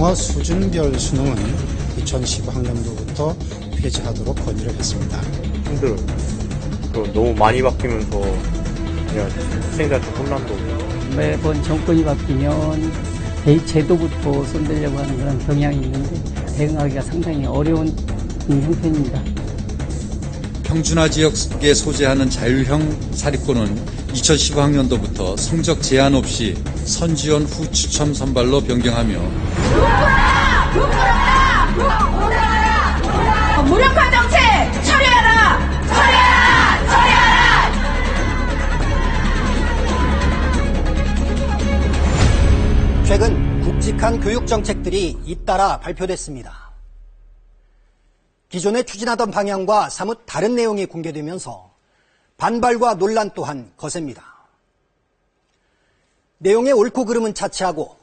영어 수준별 수능은 2015학년도부터 폐지하도록 건의를 했습니다. 힘들어요. 너무 많이 바뀌면서 그냥 학생들한테 혼란도 오고. 매번 정권이 바뀌면 대입 제도부터 손대려고 하는 그런 경향이 있는데 대응하기가 상당히 어려운 형편입니다. 평준화 지역에 소재하는 자율형 사립고는 2015학년도부터 성적 제한 없이 선지원 후 추첨 선발로 변경하며 무력화 정책 처리하라! 처리하라! 처리하라! 최근 굵직한 교육 정책들이 잇따라 발표됐습니다. 기존에 추진하던 방향과 사뭇 다른 내용이 공개되면서 반발과 논란 또한 거셉니다. 내용의 옳고 그름은 차치하고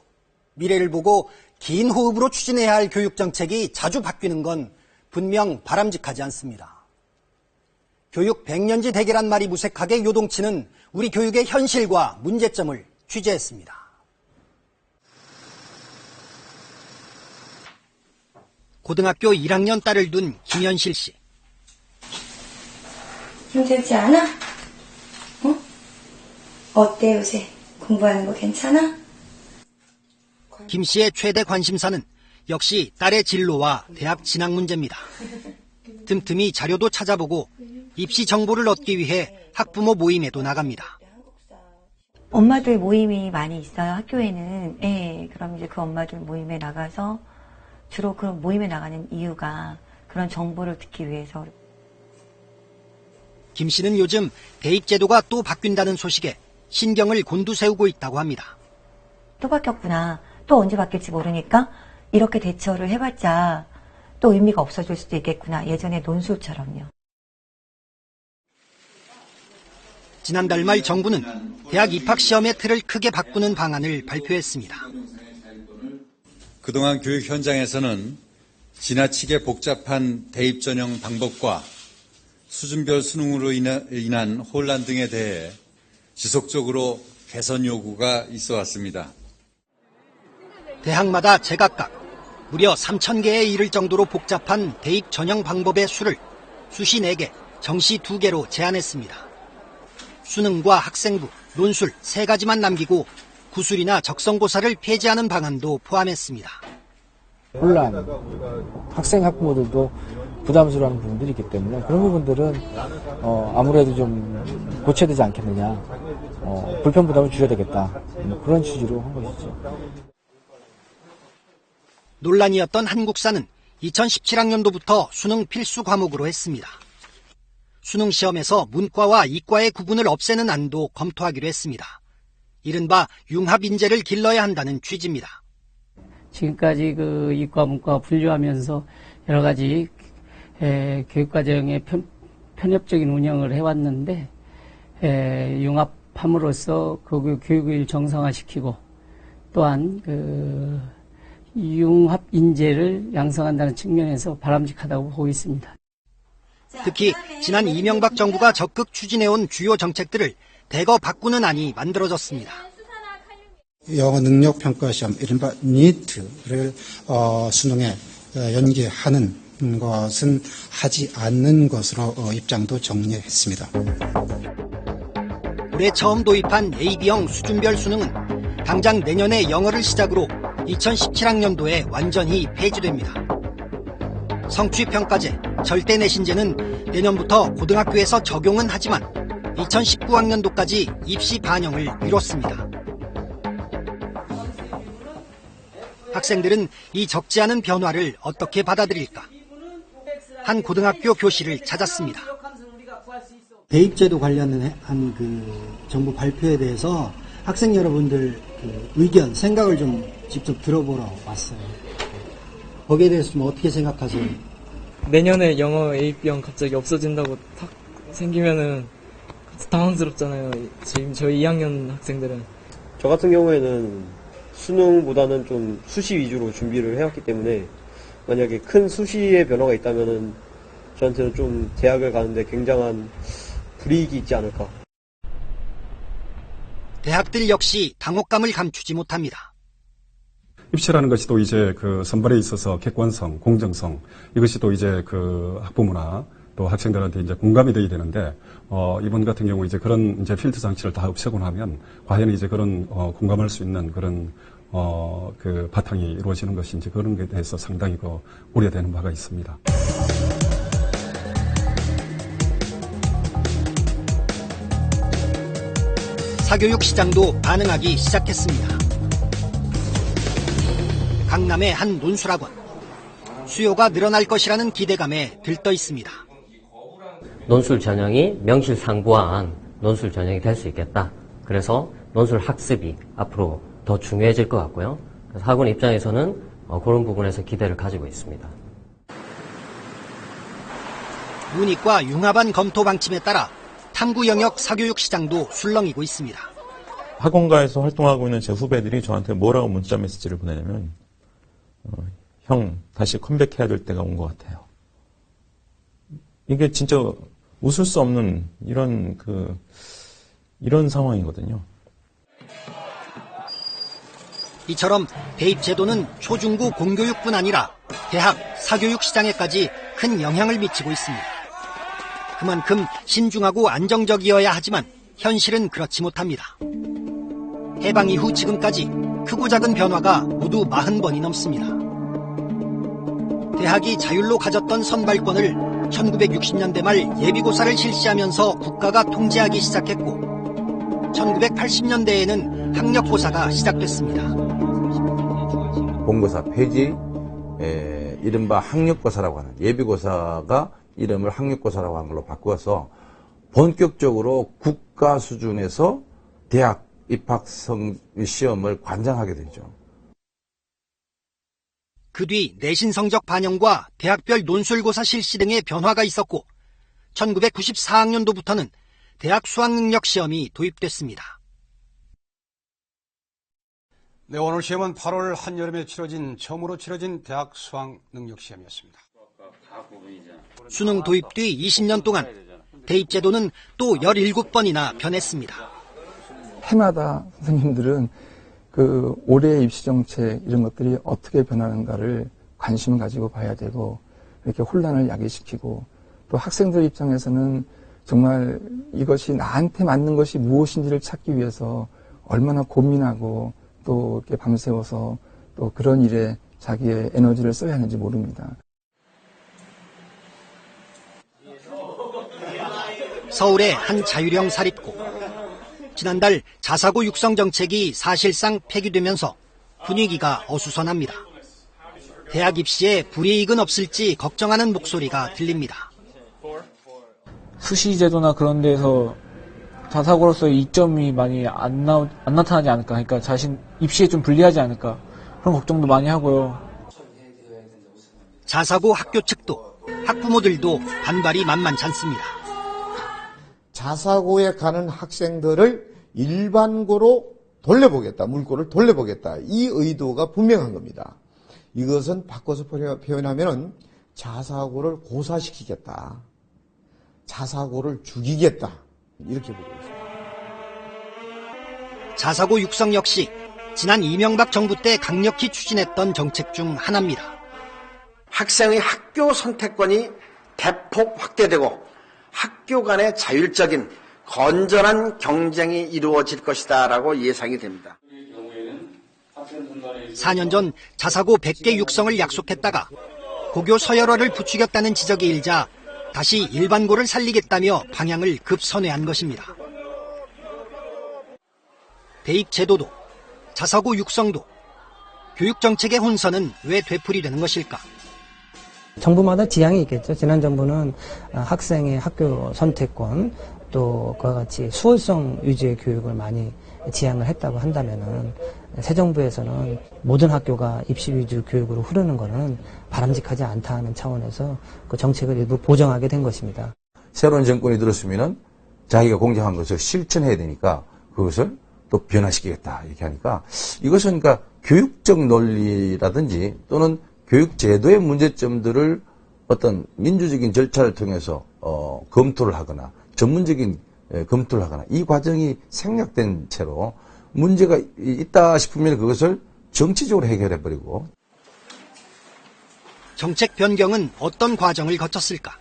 미래를 보고 긴 호흡으로 추진해야 할 교육 정책이 자주 바뀌는 건 분명 바람직하지 않습니다. 교육 100년지 대계란 말이 무색하게 요동치는 우리 교육의 현실과 문제점을 취재했습니다. 고등학교 1학년 딸을 둔 김현실 씨. 힘들지 않아? 어? 어때 요새? 공부하는 거 괜찮아? 김 씨의 최대 관심사는 역시 딸의 진로와 대학 진학 문제입니다. 틈틈이 자료도 찾아보고 입시 정보를 얻기 위해 학부모 모임에도 나갑니다. 엄마들 모임이 많이 있어요, 학교에는. 예, 그럼 이제 그 엄마들 모임에 나가서 주로 그런 모임에 나가는 이유가 그런 정보를 듣기 위해서. 김 씨는 요즘 대입제도가 또 바뀐다는 소식에 신경을 곤두세우고 있다고 합니다. 또 바뀌었구나. 또 언제 바뀔지 모르니까 이렇게 대처를 해봤자 또 의미가 없어질 수도 있겠구나. 예전의 논술처럼요. 지난달 말 정부는 대학 입학시험의 틀을 크게 바꾸는 방안을 발표했습니다. 그동안 교육 현장에서는 지나치게 복잡한 대입 전형 방법과 수준별 수능으로 인한 혼란 등에 대해 지속적으로 개선 요구가 있어 왔습니다. 대학마다 제각각 무려 3,000개에 이를 정도로 복잡한 대입 전형 방법의 수를 수시 4개, 정시 2개로 제한했습니다. 수능과 학생부, 논술 3가지만 남기고 구술이나 적성고사를 폐지하는 방안도 포함했습니다. 혼란, 학생 학부모들도 부담스러워하는 부분들이 있기 때문에 그런 부분들은 아무래도 좀 고쳐야 되지 않겠느냐, 불편 부담을 줄여야 되겠다, 그런 취지로 한 것이죠. 논란이었던 한국사는 2017학년도부터 수능 필수 과목으로 했습니다. 수능 시험에서 문과와 이과의 구분을 없애는 안도 검토하기로 했습니다. 이른바 융합인재를 길러야 한다는 취지입니다. 지금까지 그 이과 문과 분류하면서 여러 가지 교육과정의 편협적인 운영을 해왔는데 융합함으로써 그 교육을 정상화시키고 또한 그 융합 인재를 양성한다는 측면에서 바람직하다고 보고 있습니다. 특히 지난 이명박 정부가 적극 추진해온 주요 정책들을 대거 바꾸는 안이 만들어졌습니다. 영어 능력 평가 시험, 이른바 니트를 수능에 연계하는 것은 하지 않는 것으로 입장도 정리했습니다. 올해 처음 도입한 AB형 수준별 수능은 당장 내년에 영어를 시작으로 2017학년도에 완전히 폐지됩니다. 성취평가제, 절대내신제는 내년부터 고등학교에서 적용은 하지만 2019학년도까지 입시 반영을 미뤘습니다. 학생들은 이 적지 않은 변화를 어떻게 받아들일까? 한 고등학교 교실을 찾았습니다. 대입제도 관련한 그 정부 발표에 대해서 학생 여러분들 그 의견, 생각을 좀 직접 들어보러 왔어요. 거기에 대해서 좀 어떻게 생각하세요? 내년에 영어 AB형 갑자기 없어진다고 탁 생기면은 당황스럽잖아요. 지금 저희 2학년 학생들은. 저 같은 경우에는 수능보다는 좀 수시 위주로 준비를 해왔기 때문에 만약에 큰 수시의 변화가 있다면은 저한테는 좀 대학을 가는데 굉장한 불이익이 있지 않을까. 대학들 역시 당혹감을 감추지 못합니다. 입시라는 것이 또 이제 그 선발에 있어서 객관성, 공정성 이것이 또 이제 그 학부모나 또 학생들한테 이제 공감이 돼야 되는데 이번 같은 경우 이제 그런 이제 필터 장치를 다 없애고 나면 과연 이제 그런 공감할 수 있는 그런 그 바탕이 이루어지는 것인지 그런 것에 대해서 상당히 우려되는 바가 있습니다. 사교육 시장도 반응하기 시작했습니다. 강남의 한 논술학원. 수요가 늘어날 것이라는 기대감에 들떠 있습니다. 논술 전형이 명실상부한 논술 전형이 될 수 있겠다. 그래서 논술 학습이 앞으로 더 중요해질 것 같고요. 그래서 학원 입장에서는 그런 부분에서 기대를 가지고 있습니다. 문이과 융합안 검토 방침에 따라 탐구 영역 사교육 시장도 술렁이고 있습니다. 학원가에서 활동하고 있는 제 후배들이 저한테 뭐라고 문자 메시지를 보내냐면 형 다시 컴백해야 될 때가 온 것 같아요. 이게 진짜 웃을 수 없는 이런 상황이거든요. 이처럼 대입 제도는 초중고 공교육뿐 아니라 대학 사교육 시장에까지 큰 영향을 미치고 있습니다. 그만큼 신중하고 안정적이어야 하지만 현실은 그렇지 못합니다. 해방 이후 지금까지 크고 작은 변화가 모두 40번이 넘습니다. 대학이 자율로 가졌던 선발권을 1960년대 말 예비고사를 실시하면서 국가가 통제하기 시작했고 1980년대에는 학력고사가 시작됐습니다. 본고사 폐지, 이른바 학력고사라고 하는 예비고사가 이름을 학력고사라고 하는 걸로 바꾸어서 본격적으로 국가 수준에서 대학 입학성 시험을 관장하게 되죠. 그 뒤 내신 성적 반영과 대학별 논술고사 실시 등의 변화가 있었고 1994학년도부터는 대학 수학능력 시험이 도입됐습니다. 네, 오늘 시험은 8월 한여름에 처음으로 치러진 대학 수학능력 시험이었습니다. 수능 도입 뒤 20년 동안 대입제도는 또 17번이나 변했습니다. 해마다 선생님들은 그 올해의 입시 정책 이런 것들이 어떻게 변하는가를 관심을 가지고 봐야 되고 이렇게 혼란을 야기시키고 또 학생들 입장에서는 정말 이것이 나한테 맞는 것이 무엇인지를 찾기 위해서 얼마나 고민하고 또 이렇게 밤새워서 또 그런 일에 자기의 에너지를 써야 하는지 모릅니다. 서울의 한 자율형 사립고. 지난달 자사고 육성 정책이 사실상 폐기되면서 분위기가 어수선합니다. 대학 입시에 불이익은 없을지 걱정하는 목소리가 들립니다. 수시 제도나 그런 데서 자사고로서 이점이 많이 안 나타나지 않을까. 그러니까 자신 입시에 좀 불리하지 않을까. 그런 걱정도 많이 하고요. 자사고 학교 측도 학부모들도 반발이 만만치 않습니다. 자사고에 가는 학생들을 일반고로 돌려보겠다, 물꼬를 돌려보겠다. 이 의도가 분명한 겁니다. 이것은 바꿔서 표현하면 자사고를 고사시키겠다. 자사고를 죽이겠다. 이렇게 보고 있습니다. 자사고 육성 역시 지난 이명박 정부 때 강력히 추진했던 정책 중 하나입니다. 학생의 학교 선택권이 대폭 확대되고 학교 간의 자율적인 건전한 경쟁이 이루어질 것이다라고 예상이 됩니다. 4년 전 자사고 100개 육성을 약속했다가 고교 서열화를 부추겼다는 지적이 일자 다시 일반고를 살리겠다며 방향을 급선회한 것입니다. 대입 제도도 자사고 육성도 교육정책의 혼선은 왜 되풀이되는 것일까? 정부마다 지향이 있겠죠. 지난 정부는 학생의 학교 선택권 또 그와 같이 수월성 위주의 교육을 많이 지향을 했다고 한다면은 새 정부에서는 모든 학교가 입시 위주 교육으로 흐르는 것은 바람직하지 않다 하는 차원에서 그 정책을 일부 보정하게 된 것입니다. 새로운 정권이 들었으면은 자기가 공정한 것을 실천해야 되니까 그것을 또 변화시키겠다 이렇게 하니까 이것은 그러니까 교육적 논리라든지 또는 교육 제도의 문제점들을 어떤 민주적인 절차를 통해서 검토를 하거나 전문적인 검토를 하거나 이 과정이 생략된 채로 문제가 있다 싶으면 그것을 정치적으로 해결해버리고. 정책 변경은 어떤 과정을 거쳤을까?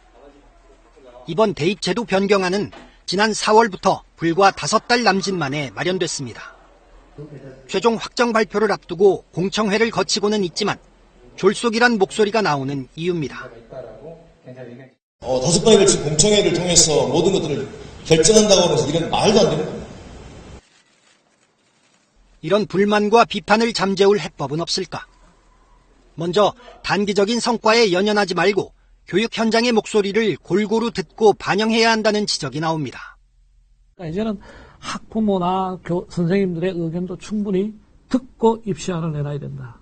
이번 대입제도 변경안은 지난 4월부터 불과 5달 남짓 만에 마련됐습니다. 최종 확정 발표를 앞두고 공청회를 거치고는 있지만 졸속이란 목소리가 나오는 이유입니다. 5번에 걸친 공청회를 통해서 모든 것들을 결정한다고 해서 이런 말도 안 되는 겁니다. 이런 불만과 비판을 잠재울 해법은 없을까? 먼저 단기적인 성과에 연연하지 말고 교육 현장의 목소리를 골고루 듣고 반영해야 한다는 지적이 나옵니다. 이제는 학부모나 선생님들의 의견도 충분히 듣고 입시안을 내놔야 된다.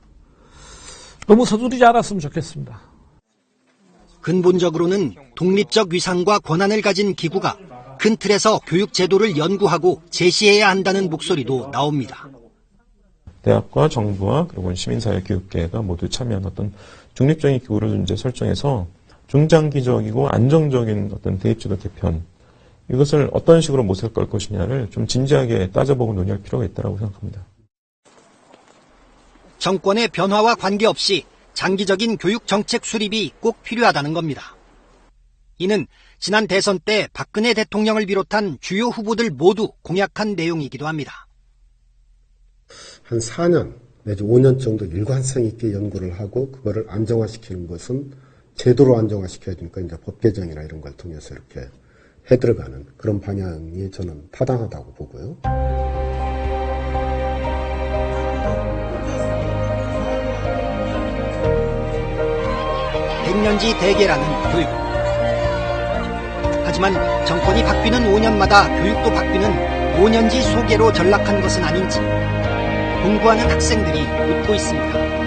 너무 서두르지 않았으면 좋겠습니다. 근본적으로는 독립적 위상과 권한을 가진 기구가 큰 틀에서 교육 제도를 연구하고 제시해야 한다는 목소리도 나옵니다. 대학과 정부와 그리고 시민사회 교육계가 모두 참여한 어떤 중립적인 기구를 이제 설정해서 중장기적이고 안정적인 어떤 대입제도 개편, 이것을 어떤 식으로 모색을 걸 것이냐를 좀 진지하게 따져보고 논의할 필요가 있다고 생각합니다. 정권의 변화와 관계없이 장기적인 교육 정책 수립이 꼭 필요하다는 겁니다. 이는 지난 대선 때 박근혜 대통령을 비롯한 주요 후보들 모두 공약한 내용이기도 합니다. 한 4년 내지 5년 정도 일관성 있게 연구를 하고 그거를 안정화시키는 것은 제도로 안정화시켜야 되니까 이제 법 개정이나 이런 걸 통해서 이렇게 해들어가는 그런 방향이 저는 타당하다고 보고요. 백년지 대계라는 교육. 하지만 정권이 바뀌는 5년마다 교육도 바뀌는 5년지 소계로 전락한 것은 아닌지 공부하는 학생들이 묻고 있습니다.